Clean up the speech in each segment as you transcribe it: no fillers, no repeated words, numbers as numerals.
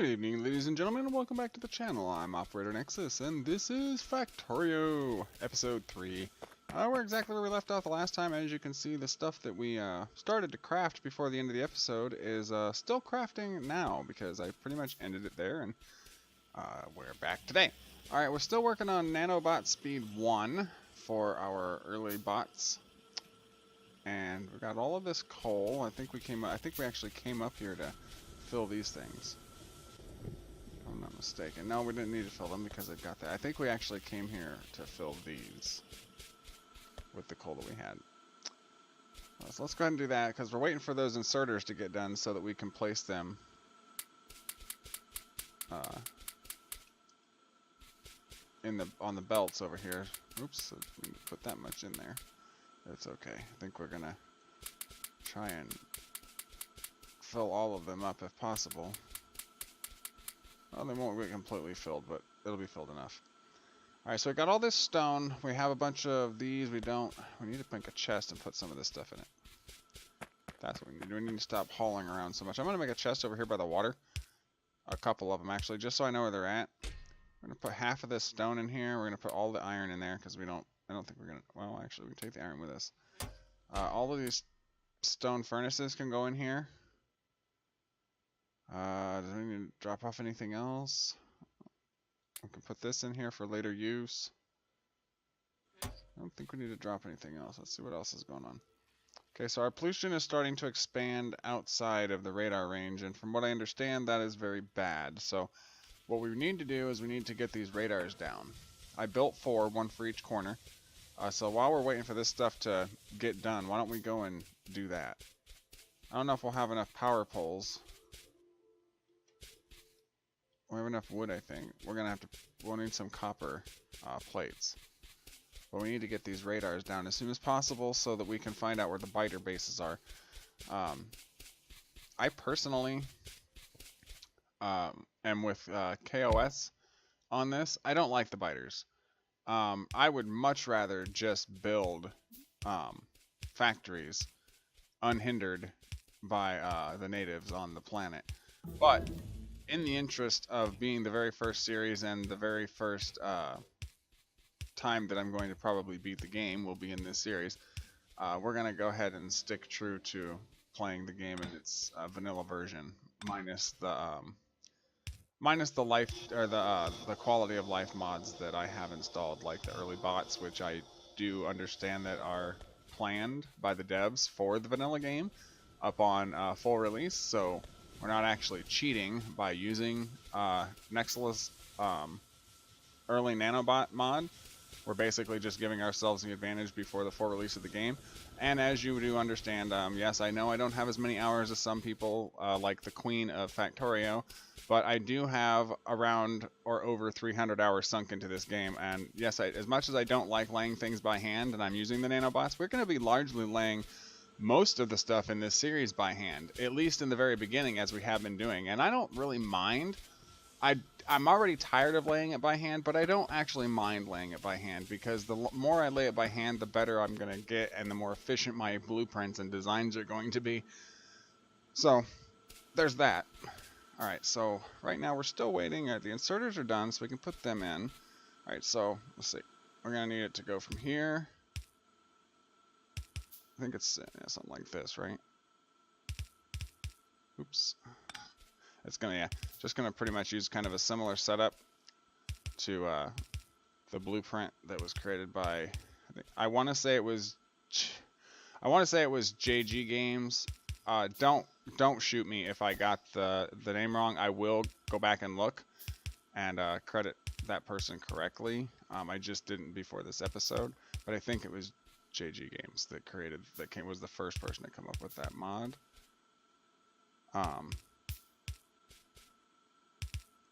Good evening, ladies and gentlemen, and welcome back to the channel. I'm Operator Nexxus, and this is Factorio, Episode 3. We're exactly where we left off the last time. As you can see, the stuff that we started to craft before the end of the episode is still crafting now, because I pretty much ended it there, and we're back today. Alright, we're still working on Nanobot Speed 1 for our early bots. And we got all of this coal. I think we actually came up here to fill these things. I'm not mistaken. No, we didn't need to fill them because I've got that. I think we actually came here to fill these with the coal that we had. So let's go ahead and do that because we're waiting for those inserters to get done so that we can place them on the belts over here. Oops, we didn't put that much in there. It's okay. I think we're gonna try and fill all of them up if possible. Well, they won't be completely filled, but it'll be filled enough. Alright, so we got all this stone. We have a bunch of these. We need to make a chest and put some of this stuff in it. That's what we need. We need to stop hauling around so much. I'm going to make a chest over here by the water. A couple of them, actually, just so I know where they're at. We're going to put half of this stone in here. We're going to put all the iron in there because I don't think we're going to, well, actually, we can take the iron with us. All of these stone furnaces can go in here. Do we need to drop off anything else? We can put this in here for later use. I don't think we need to drop anything else. Let's see what else is going on. Okay, so our pollution is starting to expand outside of the radar range, and from what I understand, that is very bad. So what we need to do is we need to get these radars down. I built 4, one for each corner. So while we're waiting for this stuff to get done, why don't we go and do that? I don't know if we'll have enough power poles. We have enough wood, I think. We'll need some copper plates. But we need to get these radars down as soon as possible so that we can find out where the biter bases are. I personally am with KOS on this. I don't like the biters. I would much rather just build factories unhindered by the natives on the planet. But in the interest of being the very first series and the very first time that I'm going to probably beat the game will be in this series, we're going to go ahead and stick true to playing the game in its vanilla version, minus the life or the quality of life mods that I have installed, like the early bots, which I do understand that are planned by the devs for the vanilla game up on full release. So we're not actually cheating by using Nexxus early nanobot mod. We're basically just giving ourselves the advantage before the full release of the game. And as you do understand, yes, I know I don't have as many hours as some people, like the queen of Factorio, but I do have around or over 300 hours sunk into this game. And yes, as much as I don't like laying things by hand and I'm using the nanobots, we're going to be largely laying most of the stuff in this series by hand, at least in the very beginning, as we have been doing. And I don't really mind. I'm already tired of laying it by hand, but I don't actually mind laying it by hand because the more I lay it by hand, the better I'm going to get and the more efficient my blueprints and designs are going to be. So there's that. Alright, so right now we're still waiting. The inserters are done, so we can put them in. Alright, so let's see. We're going to need it to go from here. I think it's something like this, right? Oops. It's gonna, just gonna pretty much use kind of a similar setup to the blueprint that was created by, I want to say it was JG Games. Don't shoot me if I got the name wrong. I will go back and look and credit that person correctly. I just didn't before this episode, but I think it was JG Games that was the first person to come up with that mod.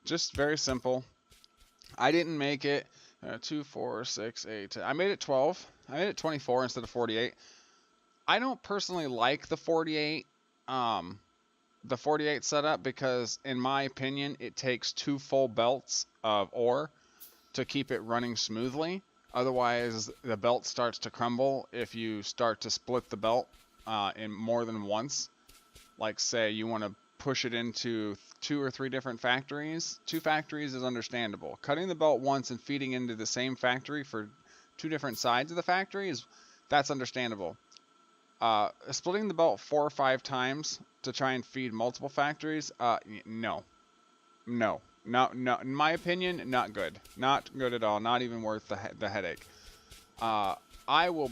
Just very simple. I didn't make it 2, 4, 6, 8. I made it 12. I made it 24 instead of 48. I don't personally like the 48 setup because, in my opinion, it takes 2 full belts of ore to keep it running smoothly. Otherwise, the belt starts to crumble if you start to split the belt in more than once. Like, say you want to push it into 2 or 3 different factories. 2 factories is understandable. Cutting the belt once and feeding into the same factory for 2 different sides of the factory that's understandable. Splitting the belt 4 or 5 times to try and feed multiple factories, no. No. No, in my opinion, not good. Not good at all. Not even worth the headache. I will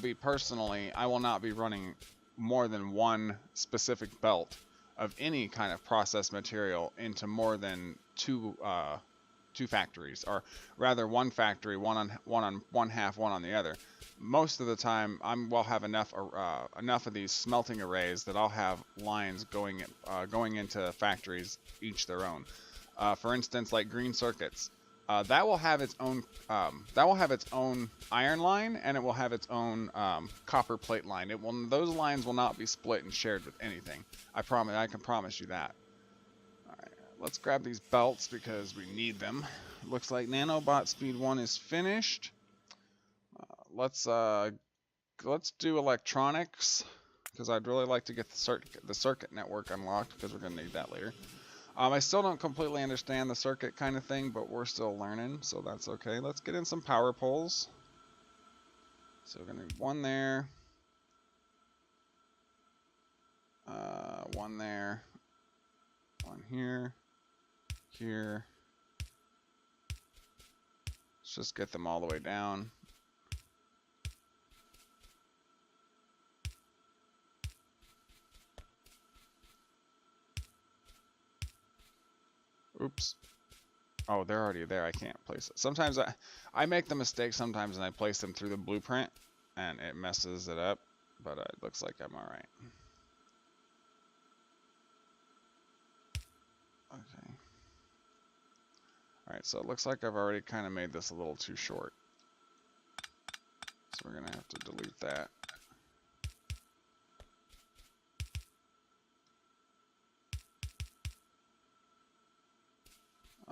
not be running more than one specific belt of any kind of processed material into more than two factories, or rather one factory, one on one half, one on the other. Most of the time, will have enough of these smelting arrays that I'll have lines going into factories, each their own. For instance, like green circuits, that will have its own iron line, and it will have its own copper plate line. Those lines will not be split and shared with anything. I can promise you that. All right, let's grab these belts because we need them. Looks like nanobot speed 1 is finished. Let's do electronics, because I'd really like to get the circuit network unlocked, because we're going to need that later. I still don't completely understand the circuit kind of thing, but we're still learning, so that's okay. Let's get in some power poles. So we're going to need one there. One there. One here. Here. Let's just get them all the way down. Oops. Oh, they're already there. I can't place it. Sometimes I make the mistake sometimes, and I place them through the blueprint, and it messes it up. But it looks like I'm all right. Okay. All right. So it looks like I've already kind of made this a little too short. So we're gonna have to delete that.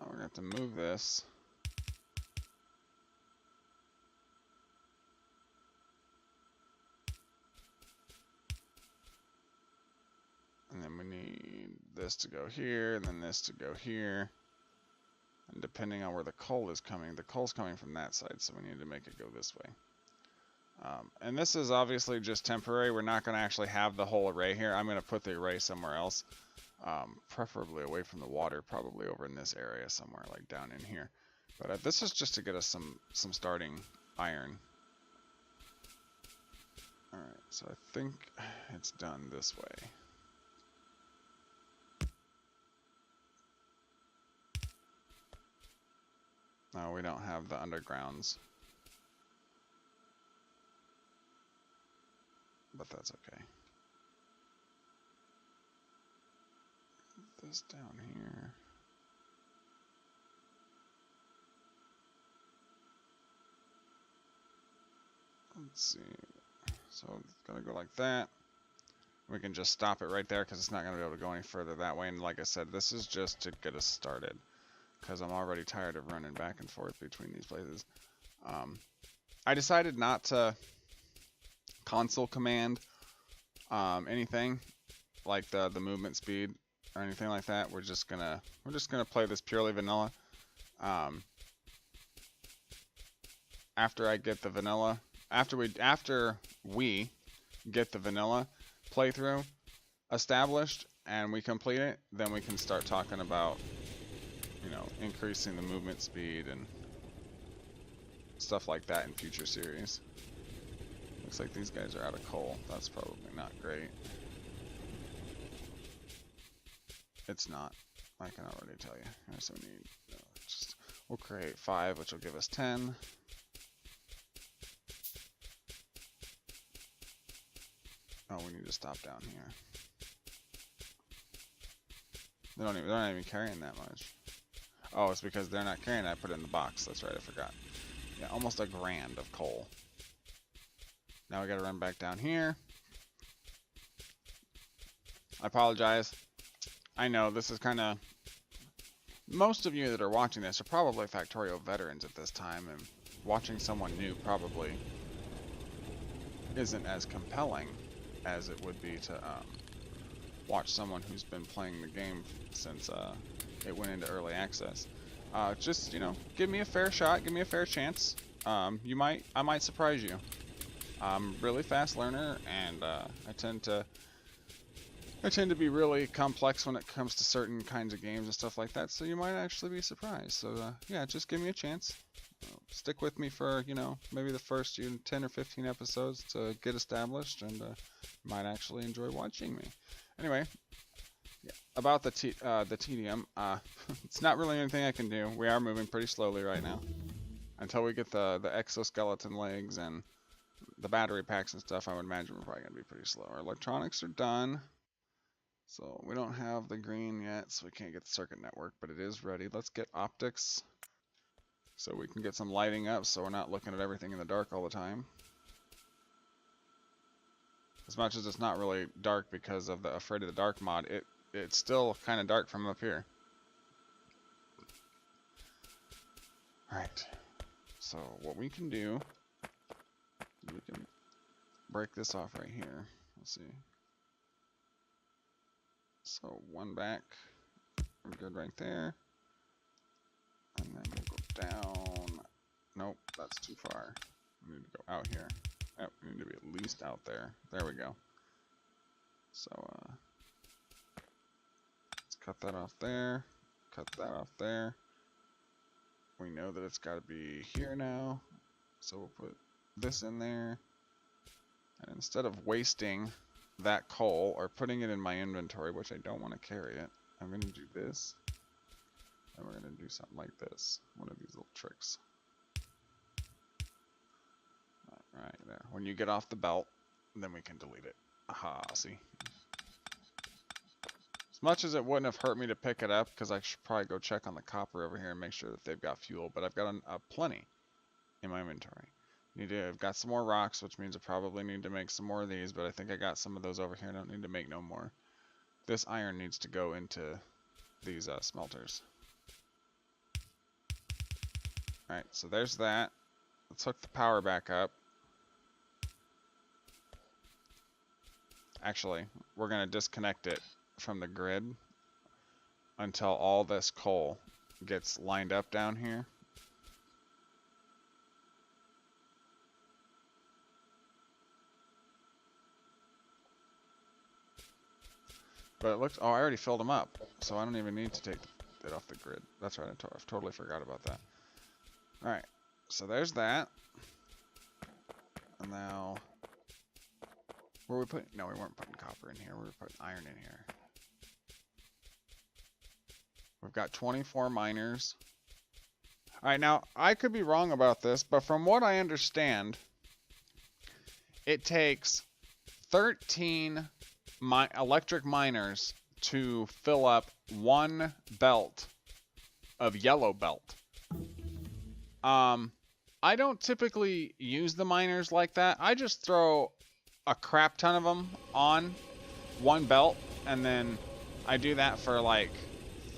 We're going to have to move this. And then we need this to go here, and then this to go here. And depending on where the coal is coming, the coal's coming from that side, so we need to make it go this way. And this is obviously just temporary. We're not going to actually have the whole array here. I'm going to put the array somewhere else. Preferably away from the water, probably over in this area somewhere, like down in here. But this is just to get us some starting iron. Alright, so I think it's done this way. No, we don't have the undergrounds. But that's okay. This down here. Let's see. So it's gonna go like that. We can just stop it right there because it's not gonna be able to go any further that way. And like I said, this is just to get us started, because I'm already tired of running back and forth between these places. I decided not to console command anything like the movement speed or anything like that. We're just gonna play this purely vanilla. After I get the vanilla, after we get the vanilla playthrough established and we complete it, then we can start talking about, you know, increasing the movement speed and stuff like that in future series. Looks like these guys are out of coal. That's probably not great. It's not. I can already tell you. So we need we'll create 5, which will give us 10. Oh, we need to stop down here. They're not even carrying that much. Oh, it's because they're not carrying it. I put it in the box. That's right, I forgot. Yeah, almost a grand of coal. Now we gotta run back down here. I apologize. I know this is kind of... Most of you that are watching this are probably Factorio veterans at this time, and watching someone new probably isn't as compelling as it would be watch someone who's been playing the game since it went into early access. Just, you know, give me a fair shot, give me a fair chance. I might surprise you. I'm a really fast learner, and I tend to be really complex when it comes to certain kinds of games and stuff like that, so you might actually be surprised. So yeah, just give me a chance. Stick with me for, you know, maybe the first 10 or 15 episodes to get established, and you might actually enjoy watching me. Anyway, yeah, about the tedium, it's not really anything I can do. We are moving pretty slowly right now. Until we get the exoskeleton legs and the battery packs and stuff, I would imagine we're probably going to be pretty slow. Our electronics are done. So we don't have the green yet, so we can't get the circuit network, but it is ready. Let's get optics so we can get some lighting up so we're not looking at everything in the dark all the time. As much as it's not really dark because of the Afraid of the Dark mod, it's still kind of dark from up here. Alright, so what we can do, we can break this off right here. Let's see. So one back, we're good right there. And then we'll go down. Nope, that's too far. We need to go out here. Yep, we need to be at least out there. There we go. So, let's cut that off there. Cut that off there. We know that it's got to be here now. So we'll put this in there. And instead of wasting that coal or putting it in my inventory, which I don't want to carry it, I'm going to do this. And we're going to do something like this. One of these little tricks. Right there. When you get off the belt, then we can delete it. Aha, see? As much as it wouldn't have hurt me to pick it up, because I should probably go check on the copper over here and make sure that they've got fuel, but I've got plenty in my inventory. I've got some more rocks, which means I probably need to make some more of these, but I think I got some of those over here. I don't need to make no more. This iron needs to go into these smelters. Alright, so there's that. Let's hook the power back up. Actually, we're going to disconnect it from the grid until all this coal gets lined up down here. But it looks, oh, I already filled them up, so I don't even need to take it off the grid. That's right, I totally forgot about that. Alright, so there's that. And now, where we putting, no, we weren't putting copper in here, we were putting iron in here. We've got 24 miners. Alright, now, I could be wrong about this, but from what I understand, it takes 13 electric miners to fill up one belt of yellow belt. I don't typically use the miners like that. I just throw a crap ton of them on one belt, and then I do that for like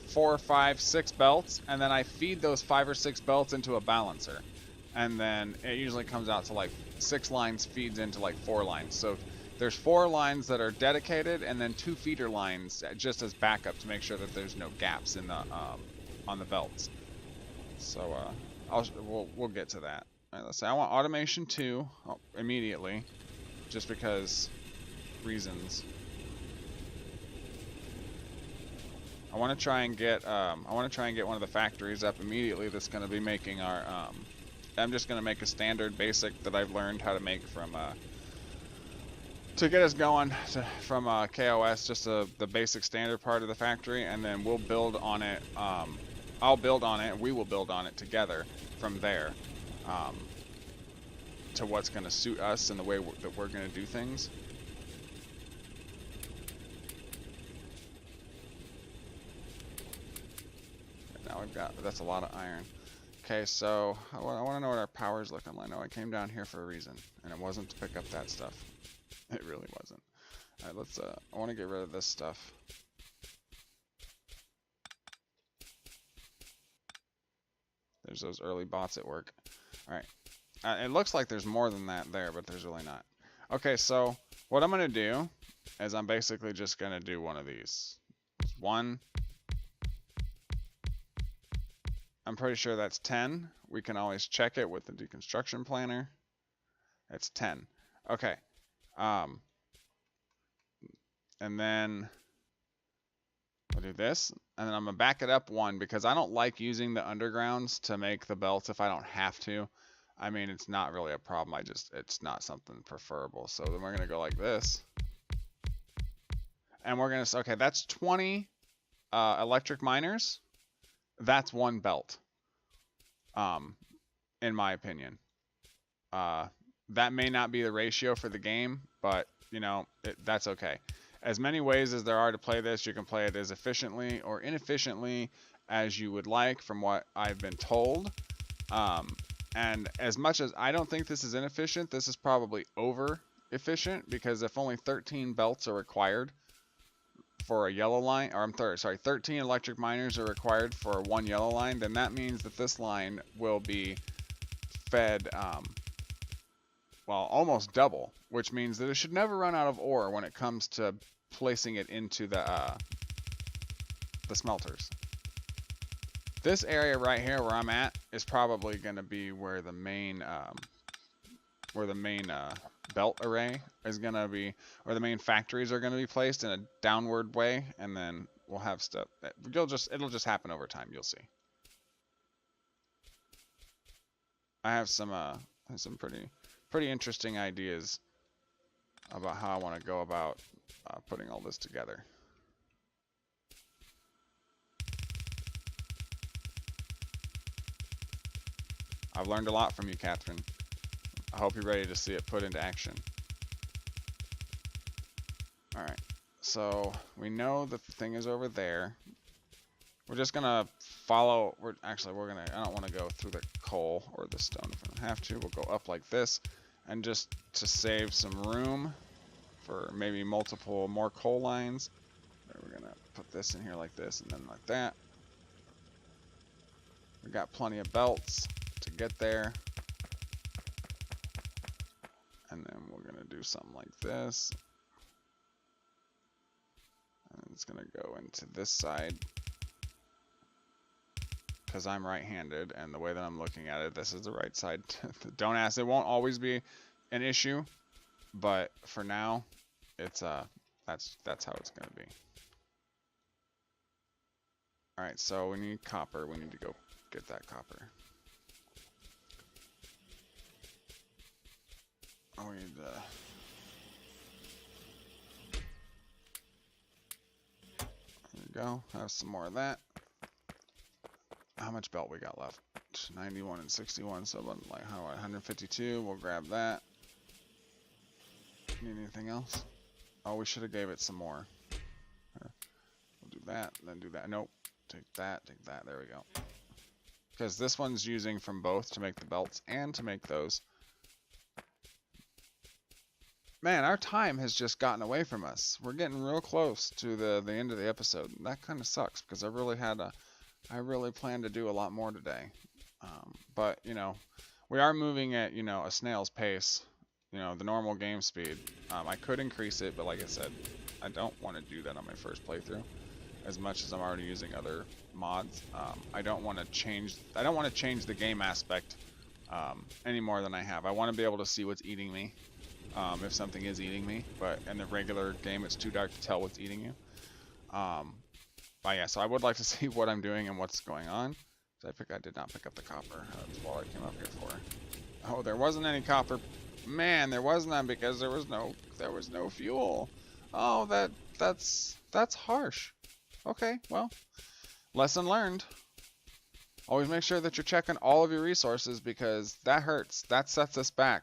4, 5, 6 belts, and then I feed those 5 or 6 belts into a balancer, and then it usually comes out to like 6 lines feeds into like 4 lines. So there's 4 lines that are dedicated, and then 2 feeder lines just as backup to make sure that there's no gaps in the on the belts. So we'll get to that. All right, let's say I want automation 2 immediately, just because reasons. I want to try and get one of the factories up immediately that's going to be making our I'm just going to make a standard basic that I've learned how to make from to get us going from KOS, just the basic standard part of the factory, and then we'll build on it. I'll build on it, and we will build on it together from there to what's going to suit us and the way that we're going to do things. Now we've got, that's a lot of iron. Okay, so I want to know what our power's looking like. No, I came down here for a reason, and it wasn't to pick up that stuff. It really wasn't. All right, let's. I want to get rid of this stuff. There's those early bots at work. All right, it looks like there's more than that there, but there's really not. Okay, so what I'm gonna do is I'm basically just gonna do one of these. One. I'm pretty sure that's 10. We can always check it with the deconstruction planner. It's 10. Okay. And then I'll do this, and then I'm gonna back it up one because I don't like using the undergrounds to make the belts if I don't have to. I mean, it's not really a problem. It's not something preferable. So then we're gonna go like this, and we're gonna okay. That's 20 electric miners. That's one belt. In my opinion. That may not be the ratio for the game, but you know that's okay. As many ways as there are to play this, you can play it as efficiently or inefficiently as you would like, from what I've been told. And as much as I don't think this is inefficient, this is probably over efficient, because if only 13 belts are required for a yellow line, or sorry, 13 electric miners are required for one yellow line, then that means that this line will be fed well, almost double, which means that it should never run out of ore when it comes to placing it into the smelters. This area right here where I'm at is probably going to be where the main belt array is going to be, or the main factories are going to be placed in a downward way, and then we'll have stuff. It'll just happen over time. You'll see. I have some pretty interesting ideas about how I want to go about putting all this together. I've learned a lot from you, Catherine. I hope you're ready to see it put into action. Alright, so we know that the thing is over there. We're just gonna follow, I don't want to go through the coal or the stone if I don't have to. We'll go up like this, and just to save some room for maybe more coal lines, we're gonna put this in here like this, and then like that. We got plenty of belts to get there. And then we're gonna do something like this. And it's gonna go into this side, because I'm right-handed, and the way that I'm looking at it, this is the right side. Don't ask, it won't always be an issue, but for now, it's that's how it's gonna be. All right, so we need copper. We need to go get that copper. Oh, we need the. There we go. Have some more of that. How much belt we got left? 91 and 61, so like 152. We'll grab that. Need anything else? Oh, we should have gave it some more. We'll do that, then do that. Nope. Take that, take that. There we go. Because this one's using from both to make the belts and to make those. Man, our time has just gotten away from us. We're getting real close to the end of the episode. That kind of sucks, because I really planned to do a lot more today. But, you know, we are moving at, you know, a snail's pace. You know, the normal game speed. I could increase it, but like I said, I don't want to do that on my first playthrough. As much as I'm already using other mods, I don't want to change the game aspect any more than I have. I want to be able to see what's eating me, if something is eating me. But in the regular game, it's too dark to tell what's eating you. But yeah, so I would like to see what I'm doing and what's going on. I did not pick up the copper. That's what I came up here for. Oh, there wasn't any copper. Man, there was none because there was no fuel. Oh, that's harsh. Okay, well, lesson learned. Always make sure that you're checking all of your resources, because that hurts. That sets us back.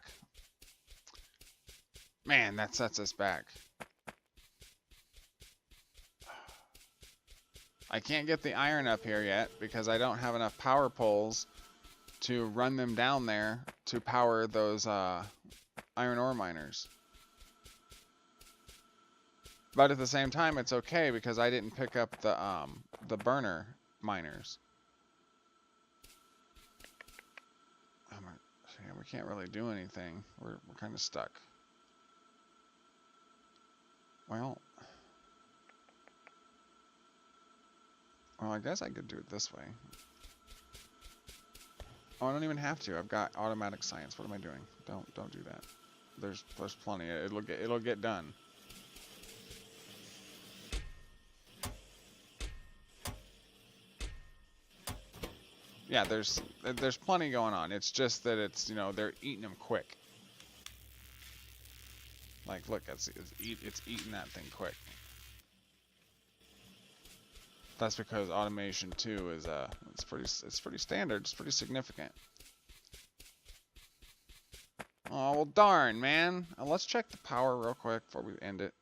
Man, that sets us back. I can't get the iron up here yet because I don't have enough power poles to run them down there to power those iron ore miners. But at the same time, it's okay because I didn't pick up the burner miners. Yeah, we can't really do anything. We're kind of stuck. Well, I guess I could do it this way. Oh, I don't even have to. I've got automatic science. What am I doing? Don't do that. There's plenty. It'll get done. Yeah, there's plenty going on. It's just that it's, you know, they're eating them quick. Like, look, it's eating that thing quick. That's because automation 2 is it's pretty standard. It's pretty significant. Oh, well, darn, man. Let's check the power real quick before we end it.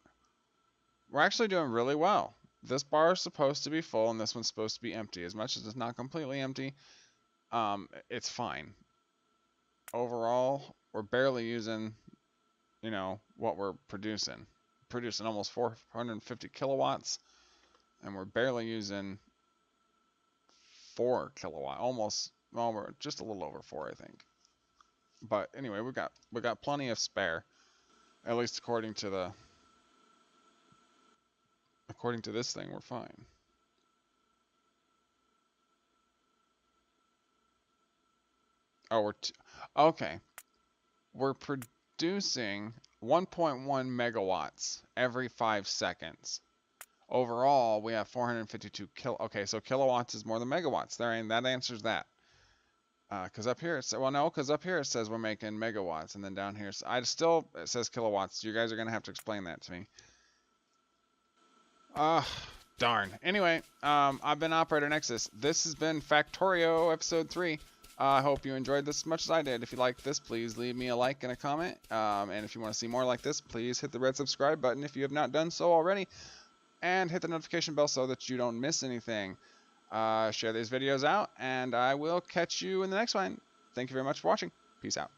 We're actually doing really well. This bar is supposed to be full, and this one's supposed to be empty. As much as it's not completely empty, it's fine. Overall, we're barely using, you know, what we're producing. Producing almost 450 kilowatts, and we're barely using 4 kilowatt. Almost, well, we're just a little over 4, I think. But anyway, we got plenty of spare, at least according to this thing. We're fine. Oh, okay. We're producing 1.1 megawatts every 5 seconds. Overall, we have 452 Okay, so kilowatts is more than megawatts. That answers that. Because up here it says, well, no, because up here it says we're making megawatts, and then down here it says kilowatts. You guys are gonna have to explain that to me. Darn. Anyway, I've been Operator Nexxus. This has been Factorio episode 3. I hope you enjoyed this as much as I did. If you like this, please leave me a like and a comment. And if you want to see more like this, please hit the red subscribe button if you have not done so already. And hit the notification bell so that you don't miss anything. Share these videos out, and I will catch you in the next one. Thank you very much for watching. Peace out.